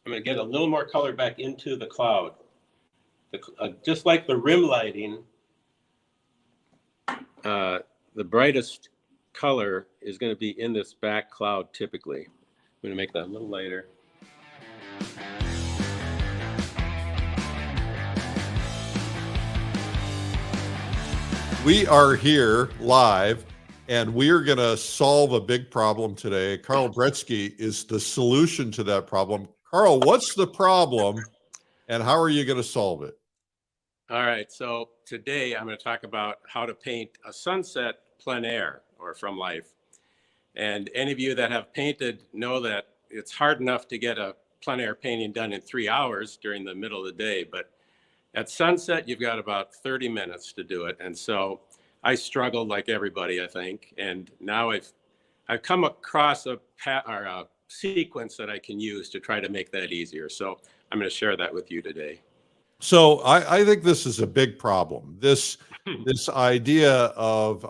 I'm going to get a little more color back into the cloud. Just like the rim lighting, the brightest color is going to be in this back cloud typically. I'm going to make that a little lighter. We are here live, and we are going to solve a big problem today. Carl Bretzke is the solution to that problem. Carl, what's the problem, and how are you going to solve it? All right, so today I'm going to talk about how to paint a sunset plein air, or from life. And any of you that have painted know that it's hard enough to get a plein air painting done in 3 hours during the middle of the day, but at sunset, you've got about 30 minutes to do it. And so I struggled like everybody, I think. And now I've come across a sequence that I can use to try to make that easier. So I'm going to share that with you today. So I think this is a big problem. This idea of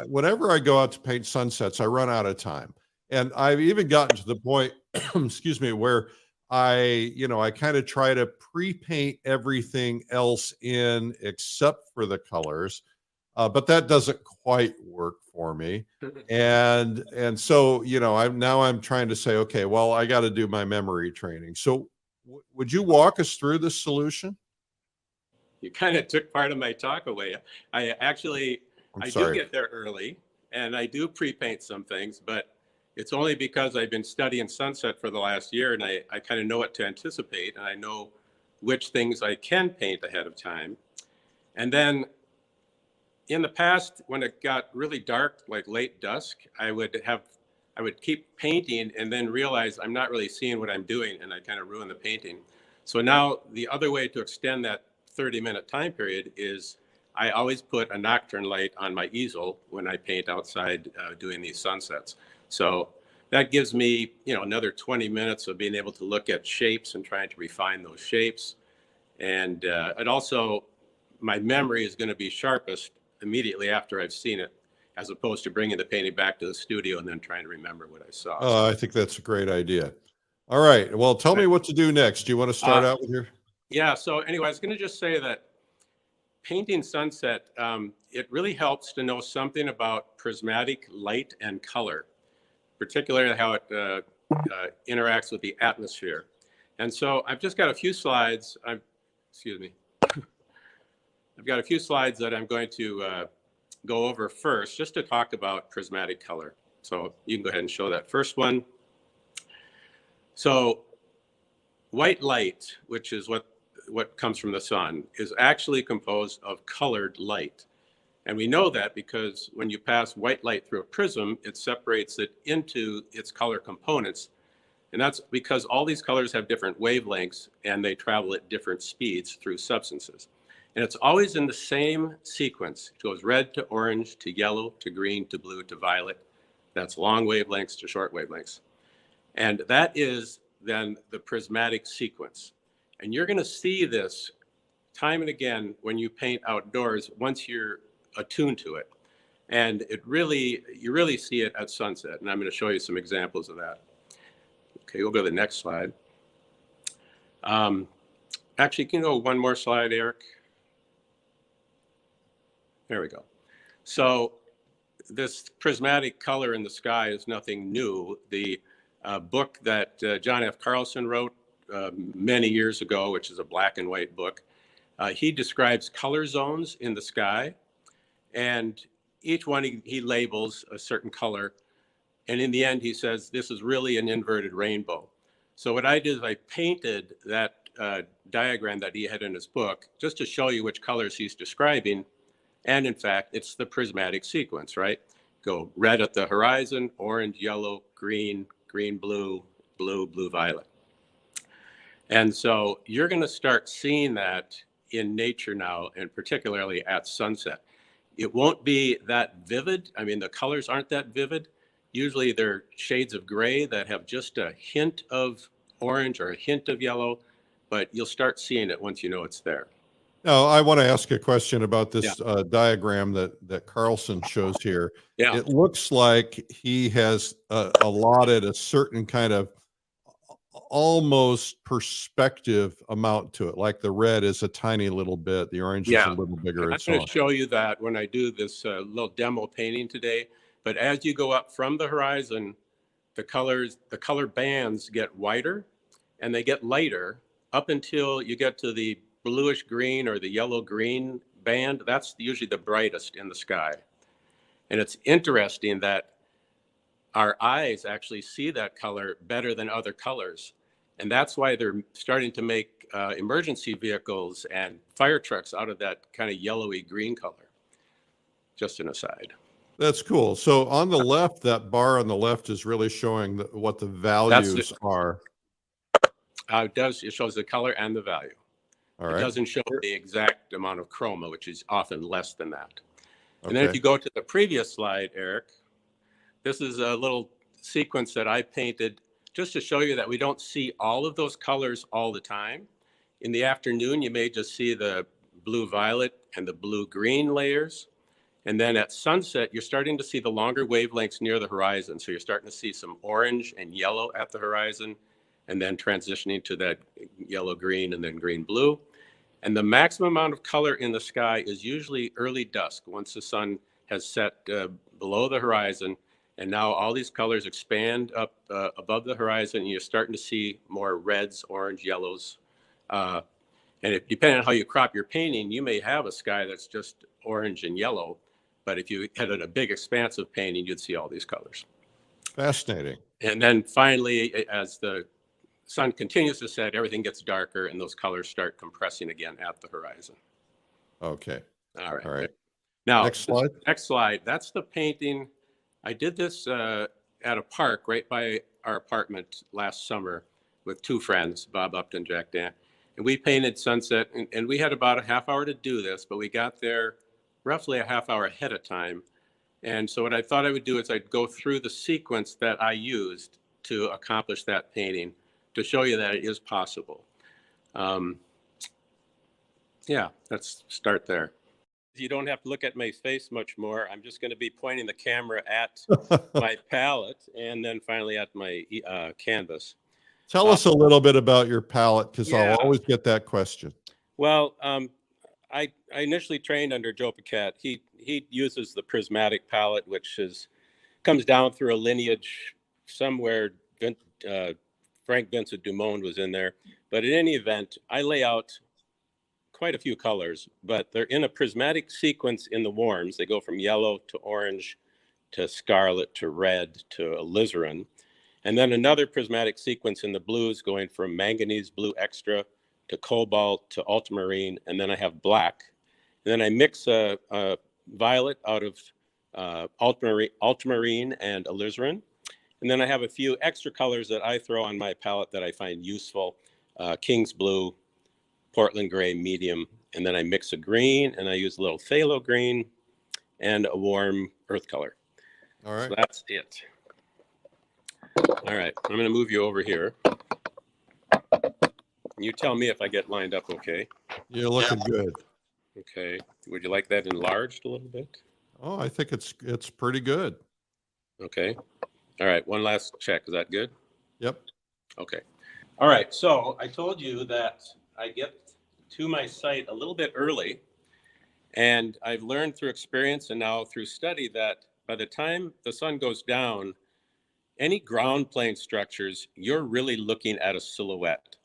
whenever I go out to paint sunsets, I run out of time. And I've even gotten to the point, excuse me, where I kind of try to pre-paint everything else in except for the colors, but that doesn't quite work for me. And so, I'm trying to say, okay, well, I got to do my memory training. So would you walk us through this solution? You kind of took part of my talk away. I do get there early, and I do pre-paint some things, but it's only because I've been studying sunset for the last year, and I kind of know what to anticipate, and I know which things I can paint ahead of time. And then in the past, when it got really dark, like late dusk, I would keep painting and then realize I'm not really seeing what I'm doing, and I kind of ruin the painting. So now the other way to extend that 30-minute time period is I always put a nocturne light on my easel when I paint outside doing these sunsets. So that gives me, another 20 minutes of being able to look at shapes and trying to refine those shapes. And it also, my memory is going to be sharpest immediately after I've seen it, as opposed to bringing the painting back to the studio and then trying to remember what I saw. Oh, I think that's a great idea. All right. Well, tell me what to do next. Do you want to start out with your... Yeah. So anyway, I was going to just say that painting sunset, it really helps to know something about prismatic light and color, particularly how it interacts with the atmosphere. And so I've just got a few slides. I've got a few slides that I'm going to go over first, just to talk about prismatic color. So you can go ahead and show that first one. So white light, which is what comes from the sun, is actually composed of colored light. And we know that because when you pass white light through a prism, it separates it into its color components. And that's because all these colors have different wavelengths and they travel at different speeds through substances. And it's always in the same sequence. It goes red to orange to yellow to green to blue to violet. That's long wavelengths to short wavelengths. And that is then the prismatic sequence. And you're going to see this time and again when you paint outdoors once you're attuned to it. And you really see it at sunset. And I'm going to show you some examples of that. Okay, we'll go to the next slide. Actually, can you go one more slide, Eric? There we go. So this prismatic color in the sky is nothing new. The book that John F. Carlson wrote many years ago, which is a black and white book, he describes color zones in the sky, and each one he labels a certain color. And in the end, he says, this is really an inverted rainbow. So what I did is I painted that diagram that he had in his book, just to show you which colors he's describing. And in fact, it's the prismatic sequence, right? Go red at the horizon, orange, yellow, green, green, blue, blue, blue, violet. And so you're going to start seeing that in nature now, and particularly at sunset. It won't be that vivid. I mean, the colors aren't that vivid. Usually they're shades of gray that have just a hint of orange or a hint of yellow, but you'll start seeing it once you know it's there. Now, I want to ask a question about this diagram that Carlson shows here. Yeah. It looks like he has allotted a certain kind of almost perspective amount to it. Like the red is a tiny little bit, the orange is a Yeah. little bigger, I'm and so going on. to show you that when I do this little demo painting today. But as you go up from the horizon, the color bands get wider and they get lighter up until you get to the bluish green or the yellow green band. That's usually the brightest in the sky. And it's interesting that our eyes actually see that color better than other colors. And that's why they're starting to make emergency vehicles and fire trucks out of that kind of yellowy green color. Just an aside. That's cool. So on the left, that bar on the left is really showing what the values are. It shows the color and the value. All It right. doesn't show the exact amount of chroma, which is often less than that. And then if Okay. you go to the previous slide, Eric, this is a little sequence that I painted just to show you that we don't see all of those colors all the time. In the afternoon, you may just see the blue-violet and the blue-green layers. And then at sunset, you're starting to see the longer wavelengths near the horizon. So you're starting to see some orange and yellow at the horizon, and then transitioning to that yellow-green and then green-blue. And the maximum amount of color in the sky is usually early dusk, once the sun has set below the horizon. And now all these colors expand up above the horizon, and you're starting to see more reds, orange, yellows. And depending on how you crop your painting, you may have a sky that's just orange and yellow. But if you had a big expansive painting, you'd see all these colors. Fascinating. And then finally, as the sun continues to set, everything gets darker and those colors start compressing again at the horizon. Okay. All right. All right. Now, Next slide. Next slide. That's the painting. I did this at a park right by our apartment last summer with two friends, Bob Upton, Jack Dan. And we painted sunset, and we had about a half hour to do this, but we got there roughly a half hour ahead of time. And so what I thought I would do is I'd go through the sequence that I used to accomplish that painting to show you that it is possible. Yeah, let's start there. You don't have to look at my face much more. I'm just going to be pointing the camera at my palette and then finally at my canvas. Tell us a little bit about your palette, because Yeah. I'll always get that question. Well, I initially trained under Joe Paquette. He uses the Prismatic palette, which comes down through a lineage somewhere. Frank Vincent Dumont was in there. But in any event, I lay out quite a few colors, but they're in a prismatic sequence in the warms. They go from yellow to orange to scarlet to red to alizarin. And then another prismatic sequence in the blues going from manganese blue extra to cobalt to ultramarine, and then I have black. And then I mix a violet out of ultramarine and alizarin. And then I have a few extra colors that I throw on my palette that I find useful. King's blue, Portland gray, medium. And then I mix a green, and I use a little phthalo green and a warm earth color. All right. So that's it. All right, I'm going to move you over here. You tell me if I get lined up okay. You're looking good. Okay. Would you like that enlarged a little bit? Oh, I think it's pretty good. Okay. All right, one last check. Is that good? Yep. Okay. All right, so I told you that I get to my site a little bit early, and I've learned through experience and now through study that by the time the sun goes down, any ground plane structures, you're really looking at a silhouette.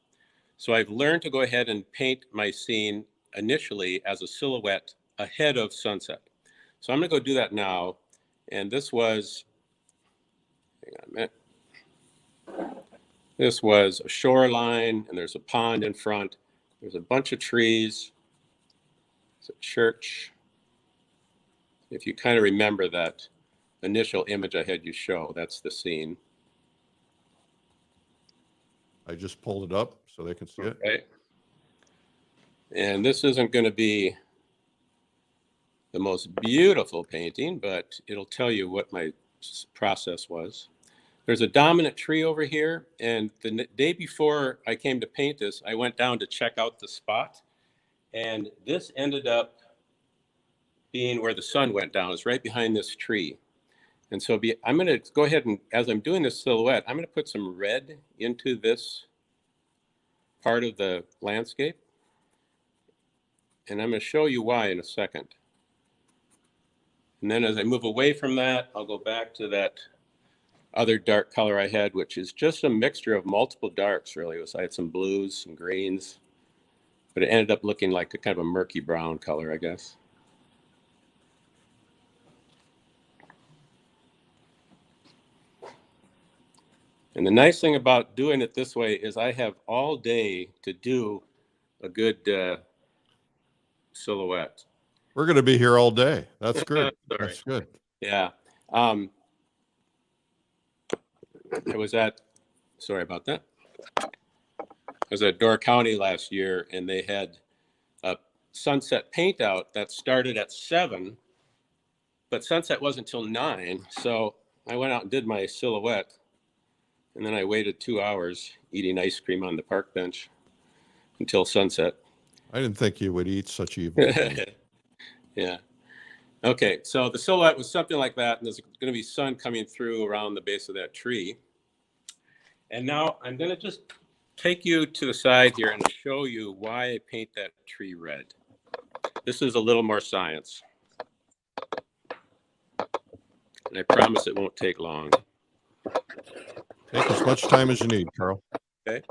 So I've learned to go ahead and paint my scene initially as a silhouette ahead of sunset. So I'm going to go do that now. And this was, hang on a minute. This was a shoreline, and there's a pond in front. There's a bunch of trees. It's a church. If you kind of remember that initial image I had you show, that's the scene. I just pulled it up so they can see it. Okay. And this isn't going to be the most beautiful painting, but it'll tell you what my process was. There's a dominant tree over here, and the day before I came to paint this, I went down to check out the spot, and this ended up being where the sun went down. It's right behind this tree. And so I'm going to go ahead and, as I'm doing this silhouette, I'm going to put some red into this part of the landscape. And I'm going to show you why in a second. And then as I move away from that, I'll go back to that other dark color I had, which is just a mixture of multiple darks, really. I had some blues, some greens, but it ended up looking like a kind of a murky brown color, I guess. And the nice thing about doing it this way is I have all day to do a good silhouette. We're going to be here all day. That's good. That's good. Yeah. I was sorry about that. I was at Door County last year, and they had a sunset paint out that started at 7, but sunset wasn't until 9. So I went out and did my silhouette, and then I waited 2 hours eating ice cream on the park bench until sunset. I didn't think you would eat such evil. Yeah. Okay, so the silhouette was something like that, and there's going to be sun coming through around the base of that tree. And now I'm going to just take you to the side here and show you why I paint that tree red. This is a little more science. And I promise it won't take long. Take as much time as you need, Carl. Okay.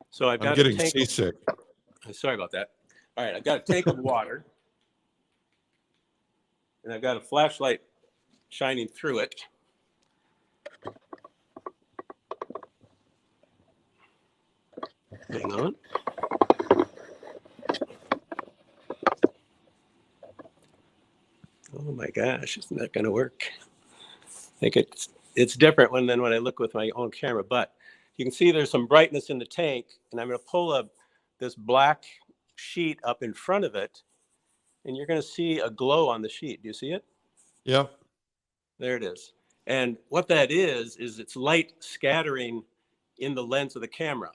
So I've got I'm getting seasick. Sorry about that. All right, I've got a tank of water, and I've got a flashlight shining through it. Hang on. Oh my gosh, isn't that going to work? I think it's different than when I look with my own camera, but you can see there's some brightness in the tank, and I'm going to pull this black sheet up in front of it, and you're going to see a glow on the sheet. Do you see it? Yep. There it is. And what that is it's light scattering in the lens of the camera,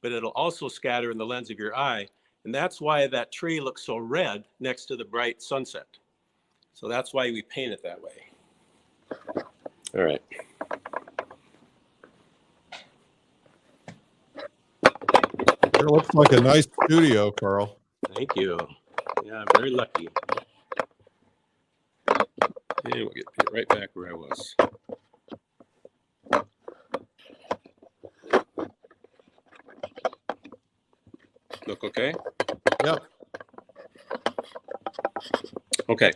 but it'll also scatter in the lens of your eye. And that's why that tree looks so red next to the bright sunset. So that's why we paint it that way. All right. It looks like a nice studio, Carl. Thank you. Yeah, I'm very lucky. And we'll get right back where I was. Look okay? Yep. Okay.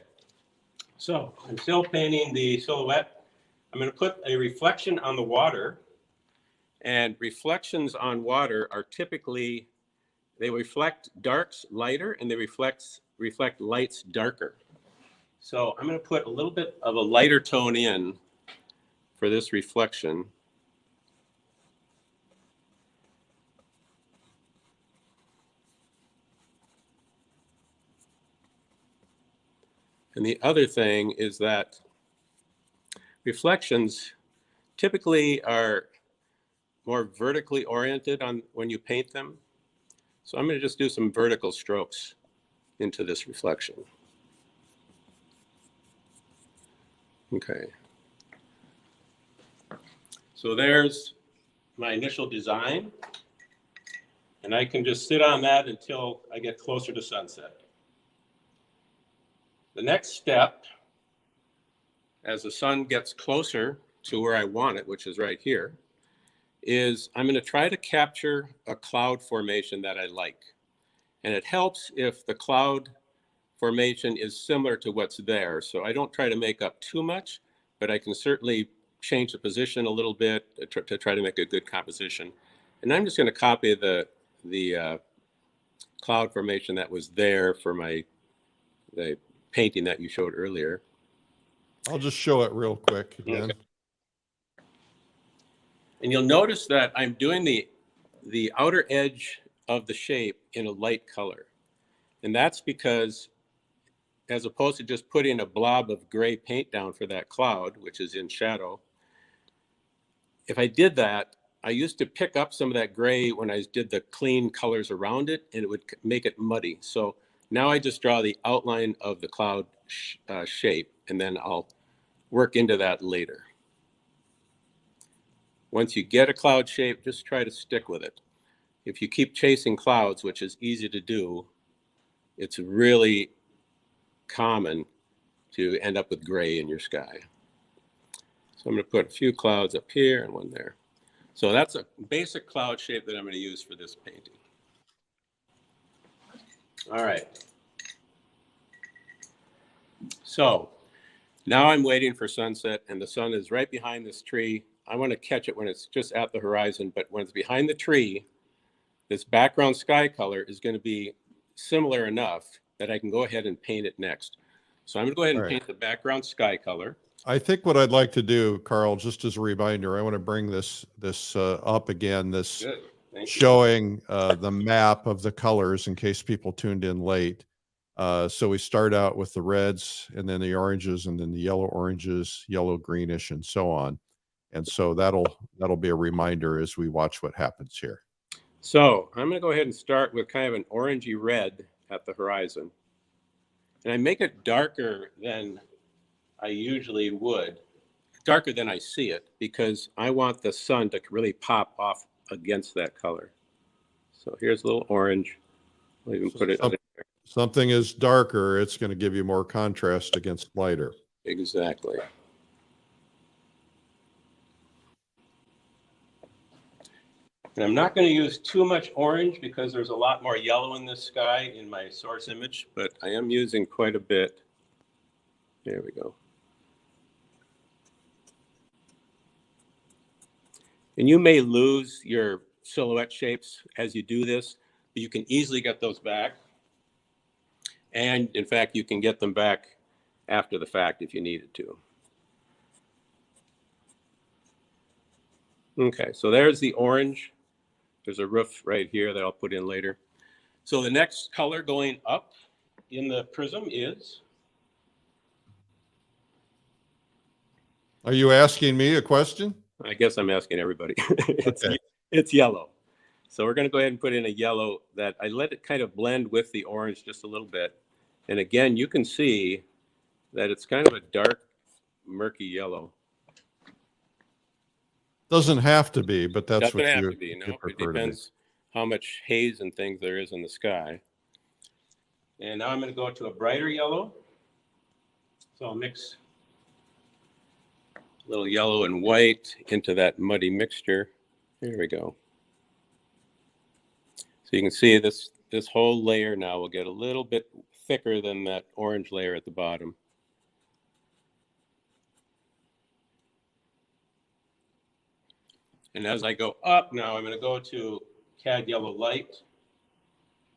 So I'm still painting the silhouette. I'm going to put a reflection on the water. And reflections on water are typically, they reflect darks lighter and they reflect lights darker. So I'm going to put a little bit of a lighter tone in for this reflection. And the other thing is that reflections typically are more vertically oriented on when you paint them. So I'm going to just do some vertical strokes into this reflection. Okay. So there's my initial design, and I can just sit on that until I get closer to sunset. The next step, as the sun gets closer to where I want it, which is right here, is I'm going to try to capture a cloud formation that I like. And it helps if the cloud formation is similar to what's there. So I don't try to make up too much, but I can certainly change the position a little bit to try to make a good composition. And I'm just going to copy the cloud formation that was there for the painting that you showed earlier. I'll just show it real quick again. Okay. And you'll notice that I'm doing the outer edge of the shape in a light color. And that's because, as opposed to just putting a blob of gray paint down for that cloud, which is in shadow, if I did that, I used to pick up some of that gray when I did the clean colors around it, and it would make it muddy. So now I just draw the outline of the cloud shape, and then I'll work into that later. Once you get a cloud shape, just try to stick with it. If you keep chasing clouds, which is easy to do, it's really common to end up with gray in your sky. So I'm going to put a few clouds up here and one there. So that's a basic cloud shape that I'm going to use for this painting. All right. So now I'm waiting for sunset, and the sun is right behind this tree. I want to catch it when it's just at the horizon, but when it's behind the tree, this background sky color is going to be similar enough that I can go ahead and paint it next. So I'm going to go ahead and paint the background sky color. I think what I'd like to do, Carl, just as a reminder, I want to bring this up again, this showing the map of the colors in case people tuned in late. So we start out with the reds, and then the oranges, and then the yellow oranges, yellow greenish, and so on. And so that'll be a reminder as we watch what happens here. So I'm going to go ahead and start with kind of an orangey red at the horizon. And I make it darker than I usually would, darker than I see it, because I want the sun to really pop off against that color. So here's a little orange. I'll even put it there. Something is darker, it's going to give you more contrast against lighter. Exactly. And I'm not going to use too much orange because there's a lot more yellow in this sky in my source image, but I am using quite a bit. There we go. And you may lose your silhouette shapes as you do this, but you can easily get those back. And in fact, you can get them back after the fact if you needed to. Okay, so there's the orange. There's a roof right here that I'll put in later. So the next color going up in the prism is? Are you asking me a question? I guess I'm asking everybody. It's yellow. So we're going to go ahead and put in a yellow that I let it kind of blend with the orange just a little bit. And again, you can see that it's kind of a dark, murky yellow. Doesn't have to be, but that's Doesn't what have you, to be. No, you prefer it depends how much haze and things there is in the sky. And now I'm going to go to a brighter yellow. So I'll mix a little yellow and white into that muddy mixture. There we go. So you can see this whole layer now will get a little bit thicker than that orange layer at the bottom. And as I go up now, I'm going to go to Cad Yellow Light,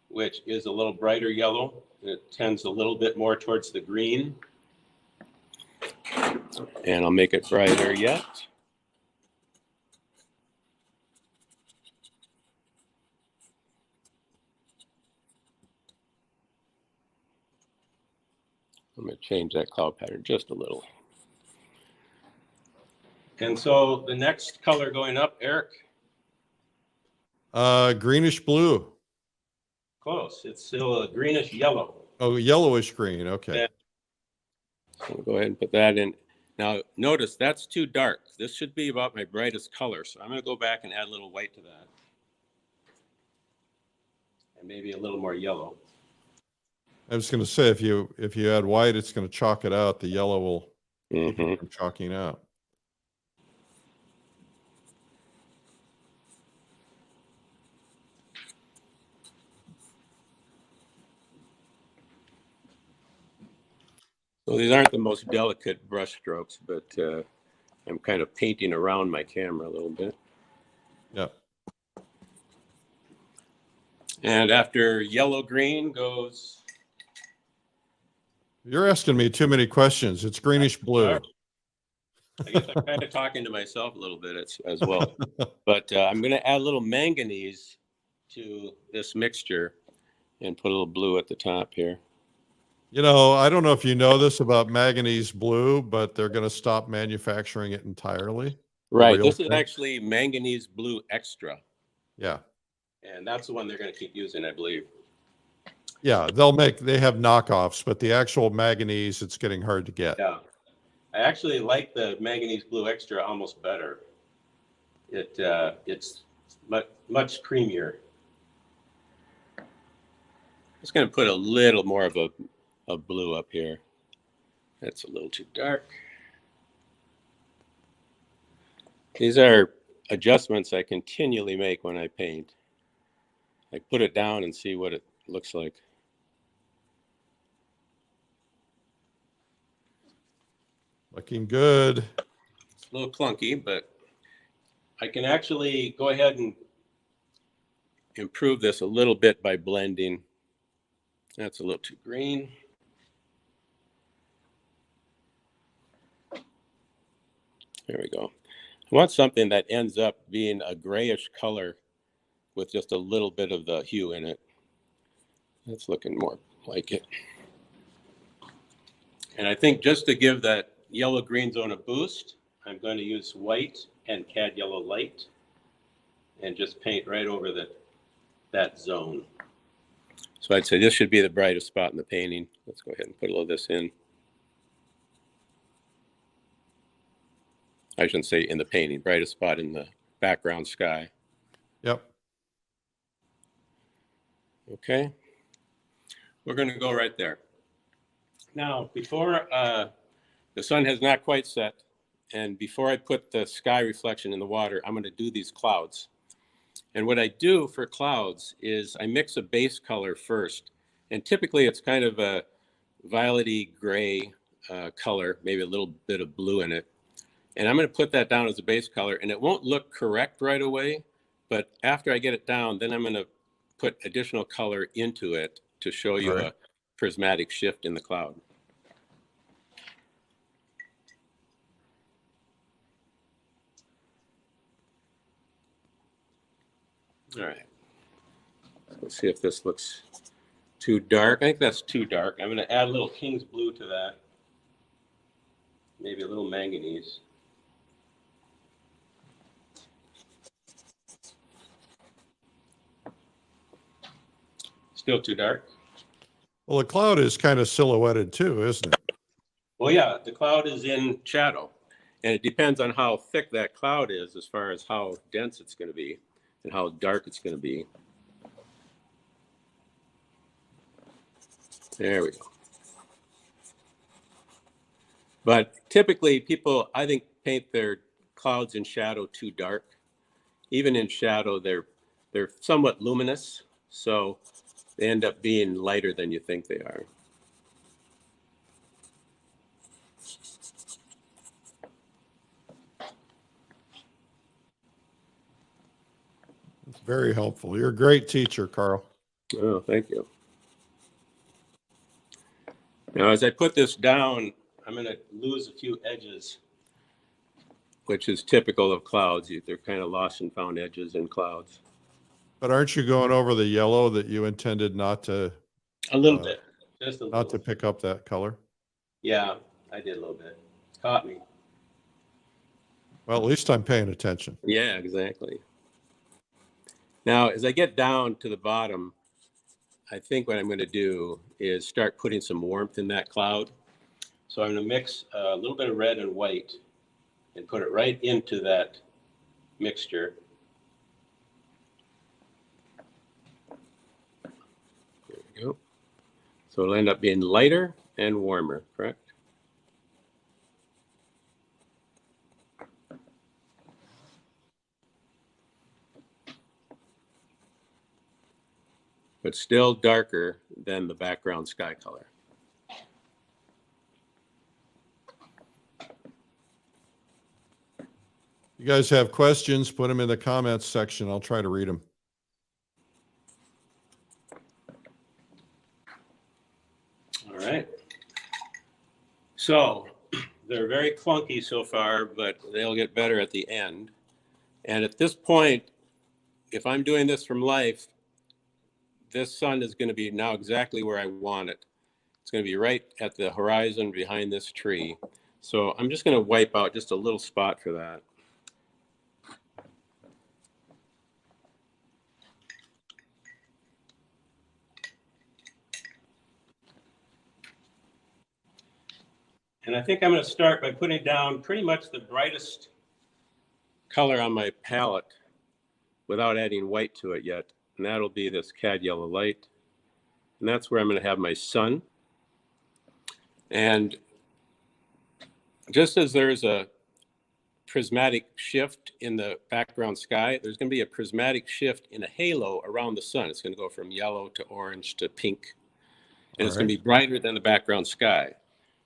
which is a little brighter yellow. It tends a little bit more towards the green. And I'll make it brighter yet. I'm going to change that cloud pattern just a little. And so the next color going up, Eric? Greenish blue. Close. It's still a greenish yellow. Oh, yellowish green. Okay. Yeah. So we'll go ahead and put that in. Now, notice that's too dark. This should be about my brightest color. So I'm going to go back and add a little white to that. And maybe a little more yellow. I was going to say, if you add white, it's going to chalk it out. The yellow will keep it from chalking out. So these aren't the most delicate brush strokes, but I'm kind of painting around my camera a little bit. Yeah. And after yellow-green goes... You're asking me too many questions. It's greenish blue. I guess I'm kind of talking to myself a little bit as well. But I'm going to add a little manganese to this mixture and put a little blue at the top here. You know, I don't know if you know this about manganese blue, but they're going to stop manufacturing it entirely. Right. This is actually manganese blue extra. Yeah. And that's the one they're going to keep using, I believe. Yeah, they have knockoffs, but the actual manganese, it's getting hard to get. Yeah. I actually like the manganese blue extra almost better. It's much creamier. Just going to put a little more of a blue up here. That's a little too dark. These are adjustments I continually make when I paint. I put it down and see what it looks like. Looking good. It's a little clunky, but I can actually go ahead and improve this a little bit by blending. That's a little too green. There we go. I want something that ends up being a grayish color with just a little bit of the hue in it. That's looking more like it. And I think just to give that yellow-green zone a boost, I'm going to use white and cad yellow light and just paint right over that zone. So I'd say this should be the brightest spot in the painting. Let's go ahead and put a little of this in. I shouldn't say in the painting, brightest spot in the background sky. Yep. Okay. We're going to go right there. Now, before the sun has not quite set, and before I put the sky reflection in the water, I'm going to do these clouds. And what I do for clouds is I mix a base color first. And typically it's kind of a violety gray color, maybe a little bit of blue in it. And I'm going to put that down as a base color, and it won't look correct right away, but after I get it down, then I'm going to put additional color into it to show you a prismatic shift in the cloud. All right. Let's see if this looks too dark. I think that's too dark. I'm going to add a little King's blue to that. Maybe a little manganese. Still too dark? Well, the cloud is kind of silhouetted too, isn't it? Well, yeah, the cloud is in shadow. And it depends on how thick that cloud is as far as how dense it's going to be and how dark it's going to be. There we go. But typically people, I think, paint their clouds in shadow too dark. Even in shadow, they're somewhat luminous, so they end up being lighter than you think they are. It's very helpful. You're a great teacher, Carl. Oh, thank you. Now, as I put this down, I'm going to lose a few edges, which is typical of clouds. They're kind of lost and found edges in clouds. But aren't you going over the yellow that you intended not to? A little bit, just a little. Not to pick up that color? Yeah, I did a little bit. It caught me. Well, at least I'm paying attention. Yeah, exactly. Now, as I get down to the bottom, I think what I'm going to do is start putting some warmth in that cloud. So I'm going to mix a little bit of red and white and put it right into that mixture. There we go. So it'll end up being lighter and warmer, correct? But still darker than the background sky color. You guys have questions, put them in the comments section. I'll try to read them. All right. So they're very clunky so far, but they'll get better at the end. And at this point, if I'm doing this from life, this sun is going to be now exactly where I want it. It's going to be right at the horizon behind this tree. So I'm just going to wipe out just a little spot for that. And I think I'm going to start by putting down pretty much the brightest color on my palette without adding white to it yet. And that'll be this cad yellow light. And that's where I'm going to have my sun. And just as there's a prismatic shift in the background sky, there's going to be a prismatic shift in a halo around the sun. It's going to go from yellow to orange to pink. And it's going to be brighter than the background sky.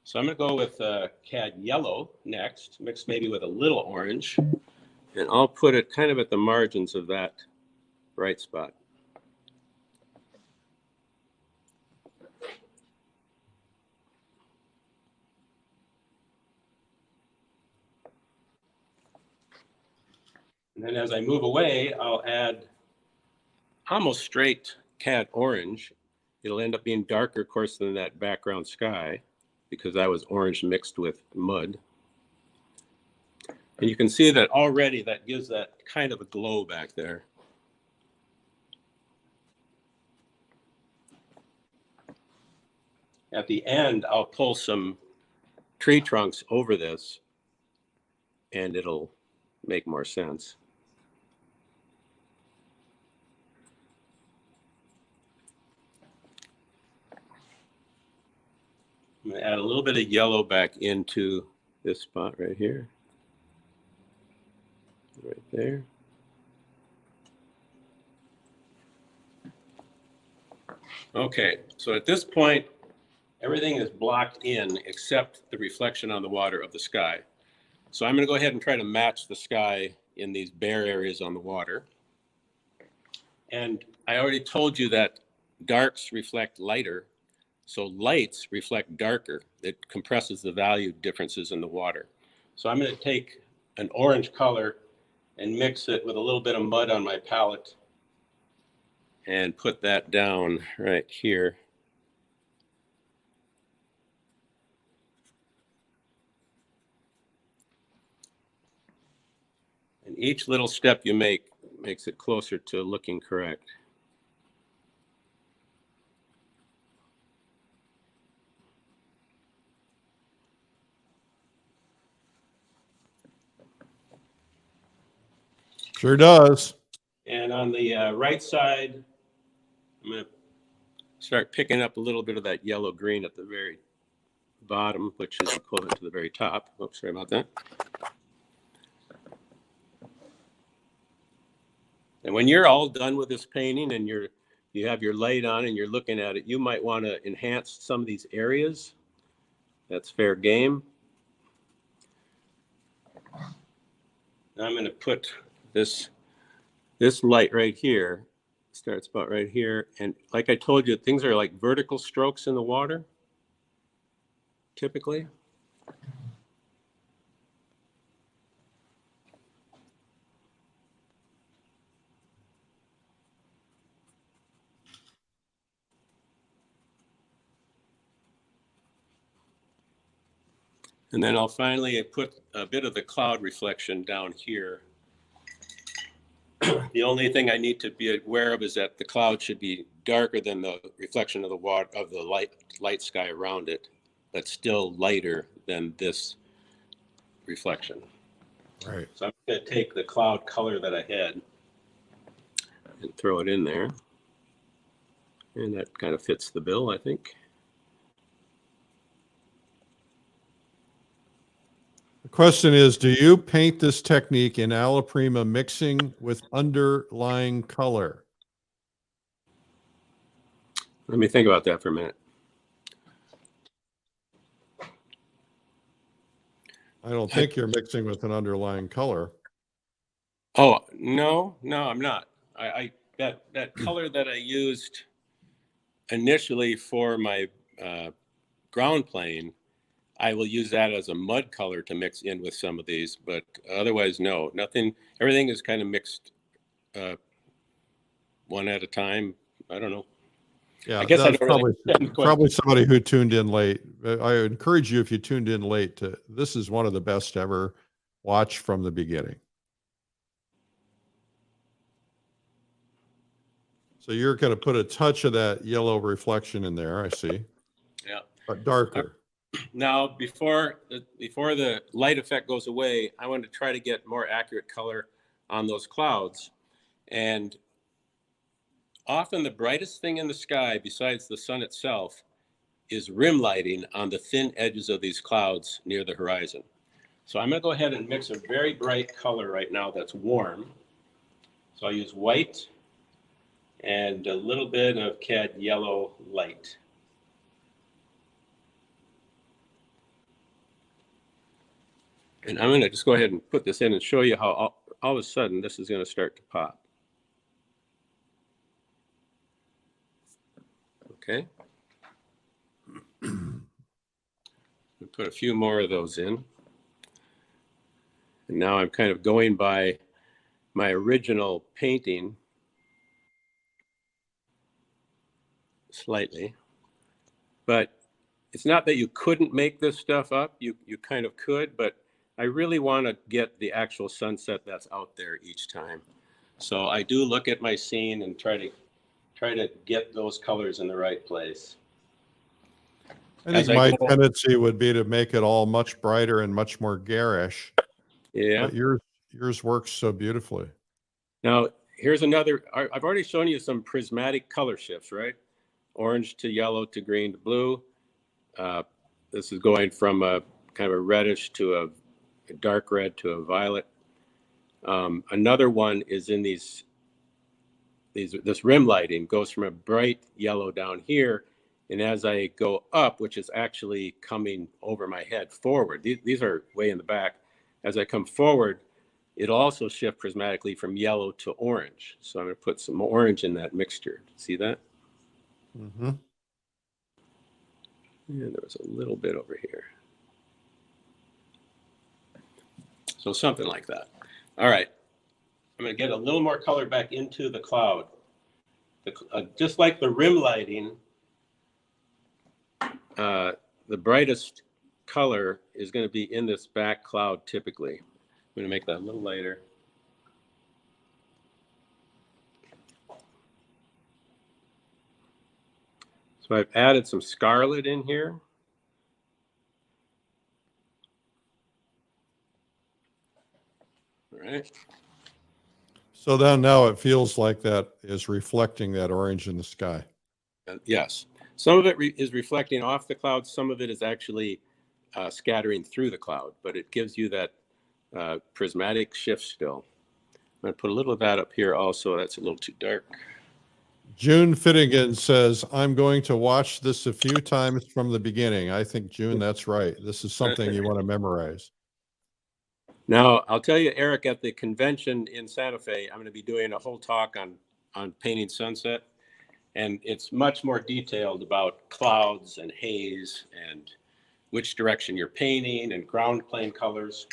So I'm going to go with cad yellow next, mixed maybe with a little orange. And I'll put it kind of at the margins of that bright spot. And then as I move away, I'll add almost straight cad orange. It'll end up being darker, of course, than that background sky because that was orange mixed with mud. And you can see that already that gives that kind of a glow back there. At the end, I'll pull some tree trunks over this and it'll make more sense. I'm going to add a little bit of yellow back into this spot right here. Right there. Okay, so at this point, everything is blocked in except the reflection on the water of the sky. So I'm going to go ahead and try to match the sky in these bare areas on the water. And I already told you that darks reflect lighter. So lights reflect darker. It compresses the value differences in the water. So I'm going to take an orange color and mix it with a little bit of mud on my palette and put that down right here. And each little step you make makes it closer to looking correct. Sure does. And on the right side, I'm going to start picking up a little bit of that yellow green at the very bottom, which is equivalent to the very top. Oops, sorry about that. And when you're all done with this painting and you have your light on and you're looking at it, you might want to enhance some of these areas. That's fair game. Now I'm going to put this light right here, starts about right here. And like I told you, things are like vertical strokes in the water, typically. And then I'll finally put a bit of the cloud reflection down here. The only thing I need to be aware of is that the cloud should be darker than the reflection of the water of the light sky around it, but still lighter than this reflection. Right. So I'm going to take the cloud color that I had and throw it in there. And that kind of fits the bill, I think. The question is, do you paint this technique in alla prima mixing with underlying color? Let me think about that for a minute. I don't think you're mixing with an underlying color. Oh, no, I'm not. That color that I used initially for my ground plane, I will use that as a mud color to mix in with some of these, but otherwise, no, nothing. Everything is kind of mixed one at a time. I don't know. Yeah, I guess I that's don't probably somebody who tuned in late. I encourage you, if you tuned in late, this is one of the best ever. Watch from the beginning. So you're going to put a touch of that yellow reflection in there, I see. Yeah. But darker. Now, before the light effect goes away, I want to try to get more accurate color on those clouds. And often the brightest thing in the sky, besides the sun itself, is rim lighting on the thin edges of these clouds near the horizon. So I'm going to go ahead and mix a very bright color right now that's warm. So I'll use white and a little bit of cad yellow light. And I'm going to just go ahead and put this in and show you how all of a sudden this is going to start to pop. Okay. We'll put a few more of those in. And now I'm kind of going by my original painting slightly. But it's not that you couldn't make this stuff up. You kind of could, but I really want to get the actual sunset that's out there each time. So I do look at my scene and try to get those colors in the right place. I think my tendency would be to make it all much brighter and much more garish. Yeah. But yours works so beautifully. Now, here's another. I've already shown you some prismatic color shifts, right? Orange to yellow to green to blue. This is going from a kind of a reddish to a dark red to a violet. Another one is in this rim lighting goes from a bright yellow down here, and as I go up, which is actually coming over my head forward, these are way in the back. As I come forward, it'll also shift prismatically from yellow to orange. So I'm going to put some orange in that mixture. See that? Mm-hmm. And there was a little bit over here. So something like that. All right. I'm going to get a little more color back into the cloud. Just like the rim lighting, the brightest color is going to be in this back cloud typically. I'm going to make that a little lighter. So I've added some scarlet in here. All right. So now it feels like that is reflecting that orange in the sky. Yes. Some of it is reflecting off the cloud. Some of it is actually scattering through the cloud, but it gives you that prismatic shift still. I'm going to put a little of that up here also. That's a little too dark. June Finnegan says, I'm going to watch this a few times from the beginning. I think, June, that's right. This is something you want to memorize. Now, I'll tell you, Eric, at the convention in Santa Fe, I'm going to be doing a whole talk on painting sunset. And it's much more detailed about clouds and haze and which direction you're painting and ground plane colors.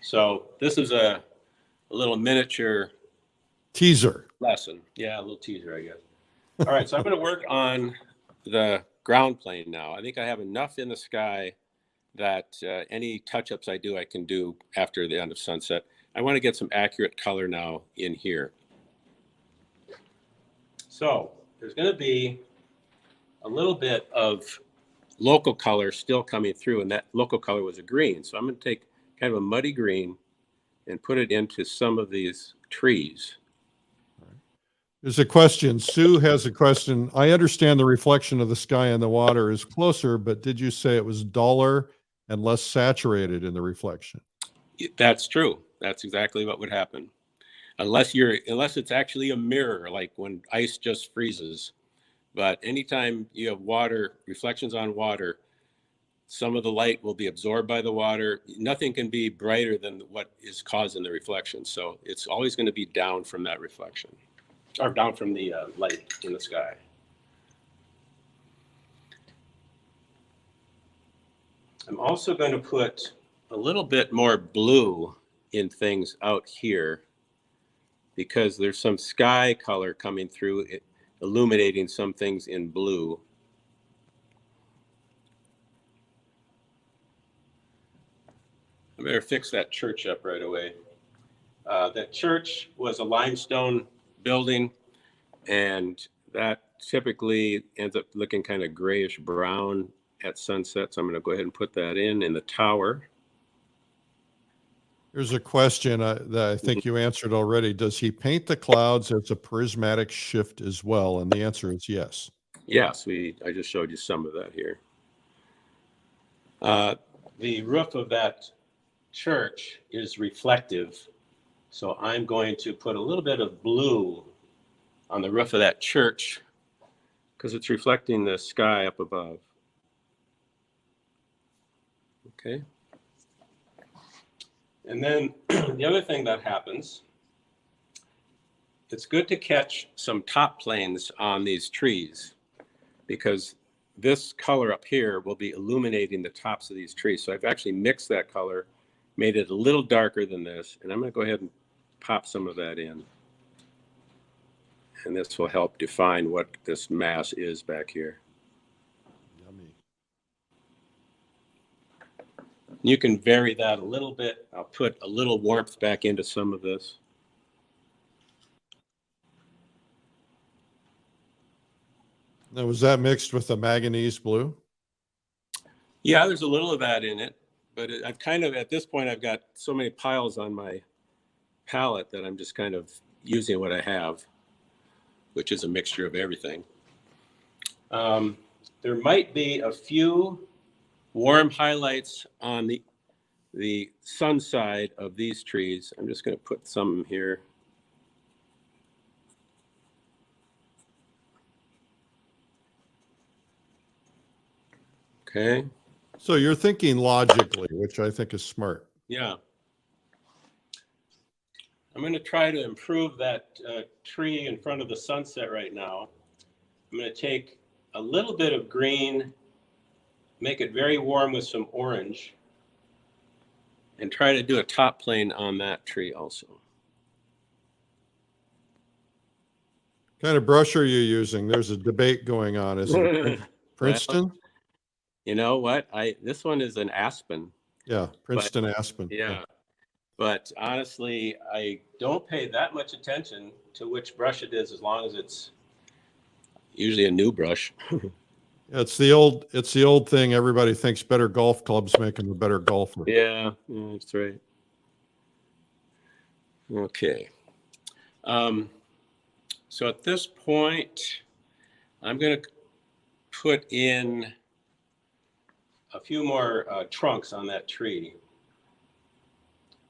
So this is a little miniature teaser lesson. Yeah, a little teaser, I guess. All right, so I'm going to work on the ground plane now. I think I have enough in the sky that any touch-ups I do, I can do after the end of sunset. I want to get some accurate color now in here. So there's going to be a little bit of local color still coming through, and that local color was a green. So I'm going to take kind of a muddy green and put it into some of these trees. There's a question. Sue has a question. I understand the reflection of the sky and the water is closer, but did you say it was duller and less saturated in the reflection? That's true. That's exactly what would happen. Unless it's actually a mirror, like when ice just freezes. But anytime you have water, reflections on water, some of the light will be absorbed by the water. Nothing can be brighter than what is causing the reflection. So it's always going to be down from that reflection, or down from the light in the sky. I'm also going to put a little bit more blue in things out here because there's some sky color coming through, illuminating some things in blue. I better fix that church up right away. That church was a limestone building, and that typically ends up looking kind of grayish brown at sunset. So I'm going to go ahead and put that in the tower. Here's a question that I think you answered already. Does he paint the clouds as a prismatic shift as well? And the answer is yes. Yes, I just showed you some of that here. The roof of that church is reflective. So I'm going to put a little bit of blue on the roof of that church because it's reflecting the sky up above. Okay. And then the other thing that happens, it's good to catch some top planes on these trees because this color up here will be illuminating the tops of these trees. So I've actually mixed that color, made it a little darker than this, and I'm going to go ahead and pop some of that in. And this will help define what this mass is back here. Yummy. You can vary that a little bit. I'll put a little warmth back into some of this. Now, was that mixed with the manganese blue? Yeah, there's a little of that in it, but I've kind of, at this point, I've got so many piles on my palette that I'm just kind of using what I have, which is a mixture of everything. There might be a few warm highlights on the sun side of these trees. I'm just going to put some here. Okay. So you're thinking logically, which I think is smart. Yeah. I'm going to try to improve that tree in front of the sunset right now. I'm going to take a little bit of green, make it very warm with some orange, and try to do a top plane on that tree also. What kind of brush are you using? There's a debate going on. Is it Princeton? Well, you know what? This one is an aspen. Yeah, Princeton aspen. Yeah. But honestly, I don't pay that much attention to which brush it is as long as it's usually a new brush. It's the old thing. Everybody thinks better golf clubs make them a better golfer. Yeah, that's right. Okay. So at this point, I'm going to put in a few more trunks on that tree.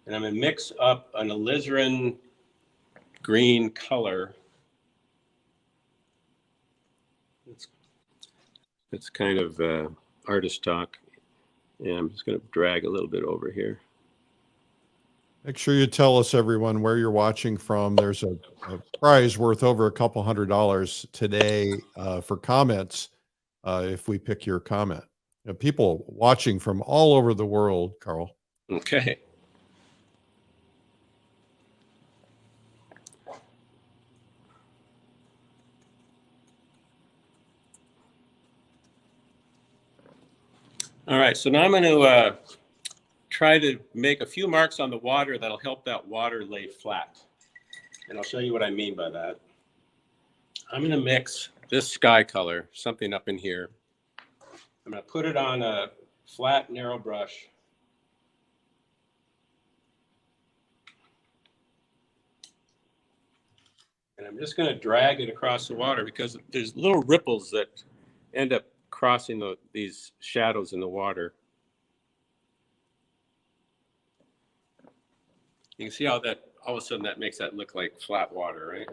And I'm going to mix up an alizarin green color. It's kind of artist talk. And I'm just going to drag a little bit over here. Make sure you tell us, everyone, where you're watching from. There's a prize worth over $200 today for comments if we pick your comment. People watching from all over the world, Carl. Okay. All right, so now I'm going to try to make a few marks on the water that'll help that water lay flat. And I'll show you what I mean by that. I'm going to mix this sky color, something up in here. I'm going to put it on a flat, narrow brush. And I'm just going to drag it across the water because there's little ripples that end up crossing these shadows in the water. You can see how that all of a sudden that makes that look like flat water, right?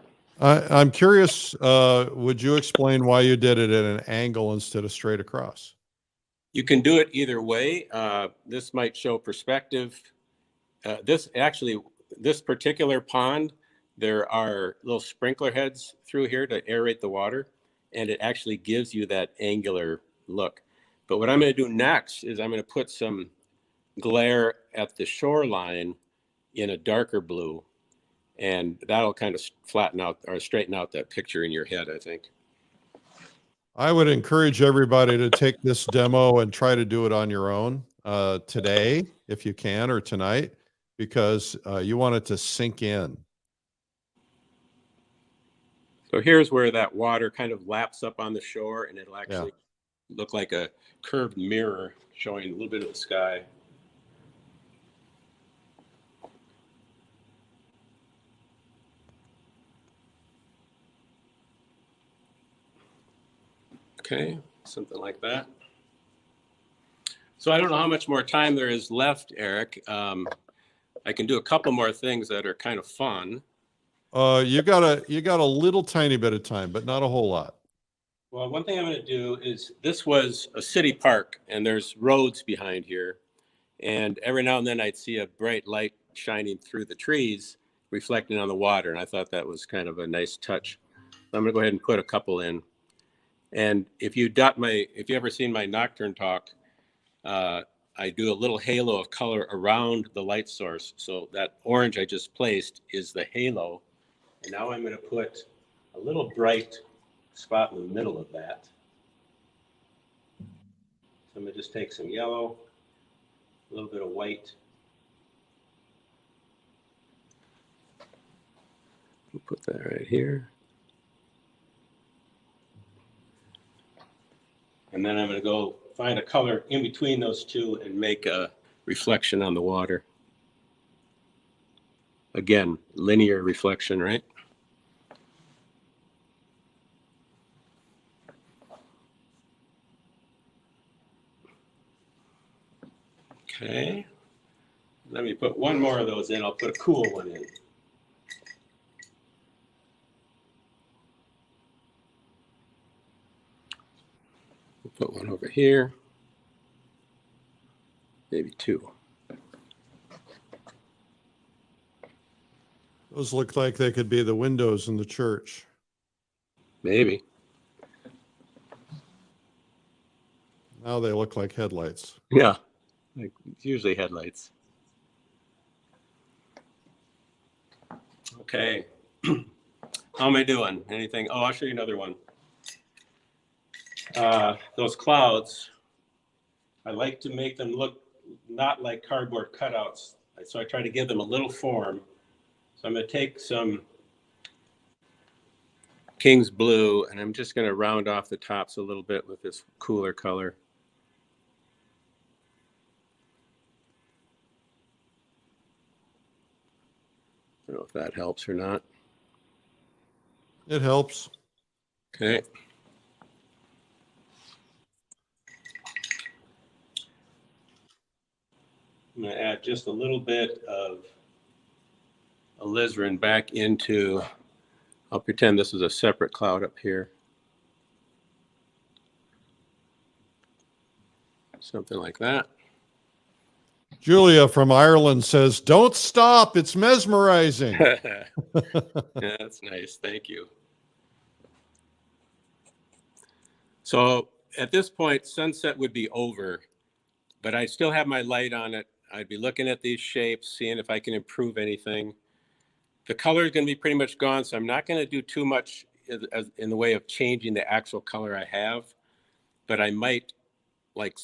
I'm curious, would you explain why you did it at an angle instead of straight across? You can do it either way. This might show perspective. This particular pond, there are little sprinkler heads through here to aerate the water, and it actually gives you that angular look. But what I'm going to do next is I'm going to put some glare at the shoreline in a darker blue, and that'll kind of flatten out or straighten out that picture in your head, I think. I would encourage everybody to take this demo and try to do it on your own today, if you can, or tonight, because you want it to sink in. So here's where that water kind of laps up on the shore, and it'll actually look like a curved mirror showing a little bit of the sky. Okay, something like that. So I don't know how much more time there is left, Eric. I can do a couple more things that are kind of fun. You got a little tiny bit of time, but not a whole lot. Well, one thing I'm going to do is, this was a city park, and there's roads behind here. And every now and then I'd see a bright light shining through the trees, reflecting on the water. And I thought that was kind of a nice touch. So I'm going to go ahead and put a couple in. And if you ever seen my nocturne talk, I do a little halo of color around the light source. So that orange I just placed is the halo. And now I'm going to put a little bright spot in the middle of that. So I'm going to just take some yellow, a little bit of white. We'll put that right here. And then I'm going to go find a color in between those two and make a reflection on the water. Again, linear reflection, right? Okay. Let me put one more of those in. I'll put a cool one in. We'll put one over here. Maybe two. Those look like they could be the windows in the church. Maybe. Now they look like headlights. Yeah. Like, it's usually headlights. Okay. How am I doing? Anything? Oh, I'll show you another one. Those clouds, I like to make them look not like cardboard cutouts. So I try to give them a little form. So I'm going to take some King's Blue, and I'm just going to round off the tops a little bit with this cooler color. I don't know if that helps or not. It helps. Okay. I'm going to add just a little bit of alizarin back into, I'll pretend this is a separate cloud up here. Something like that. Julia from Ireland says, "Don't stop. It's mesmerizing." Yeah, that's nice. Thank you. So at this point, sunset would be over, but I still have my light on it. I'd be looking at these shapes, seeing if I can improve anything. The color is going to be pretty much gone, so I'm not going to do too much in the way of changing the actual color I have, but I might like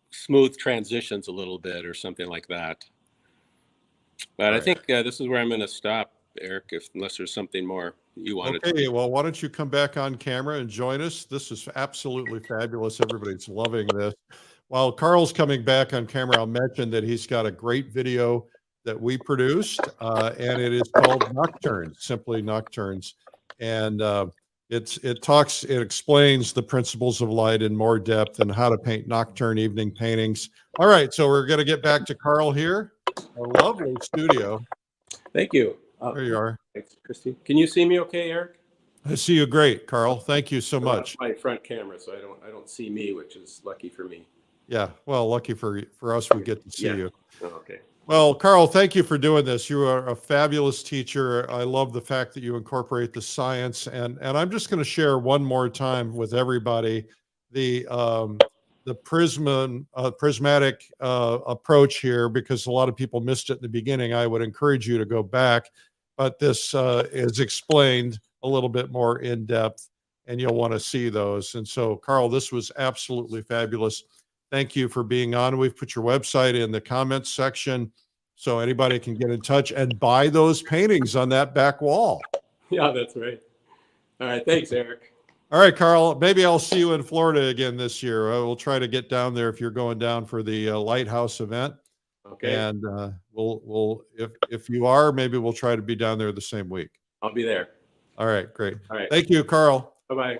smooth transitions a little bit or something like that. But I think this is where I'm going to stop, Eric, unless there's something more you wanted. Okay, well, why don't you come back on camera and join us? This is absolutely fabulous. Everybody's loving this. While Carl's coming back on camera, I'll mention that he's got a great video that we produced, and it is called Nocturnes, simply Nocturnes. And it explains the principles of light in more depth and how to paint nocturne evening paintings. All right, so we're going to get back to Carl here. A lovely studio. Thank you. There you are. Thanks, Christy. Can you see me okay, Eric? I see you great, Carl. Thank you so much. My front camera, so I don't see me, which is lucky for me. Yeah, well, lucky for us, we get to see you. Oh, okay. Well, Carl, thank you for doing this. You are a fabulous teacher. I love the fact that you incorporate the science, and I'm just going to share one more time with everybody the prismatic approach here, because a lot of people missed it in the beginning. I would encourage you to go back, but this is explained a little bit more in depth, and you'll want to see those. And so, Carl, this was absolutely fabulous. Thank you for being on. We've put your website in the comments section so anybody can get in touch and buy those paintings on that back wall. Yeah, that's right. All right. Thanks, Eric. All right, Carl, maybe I'll see you in Florida again this year. We'll try to get down there if you're going down for the Lighthouse event. Okay, And we'll if you are, maybe we'll try to be down there the same week. I'll be there. All right, great. All right, Thank you, Carl. bye-bye.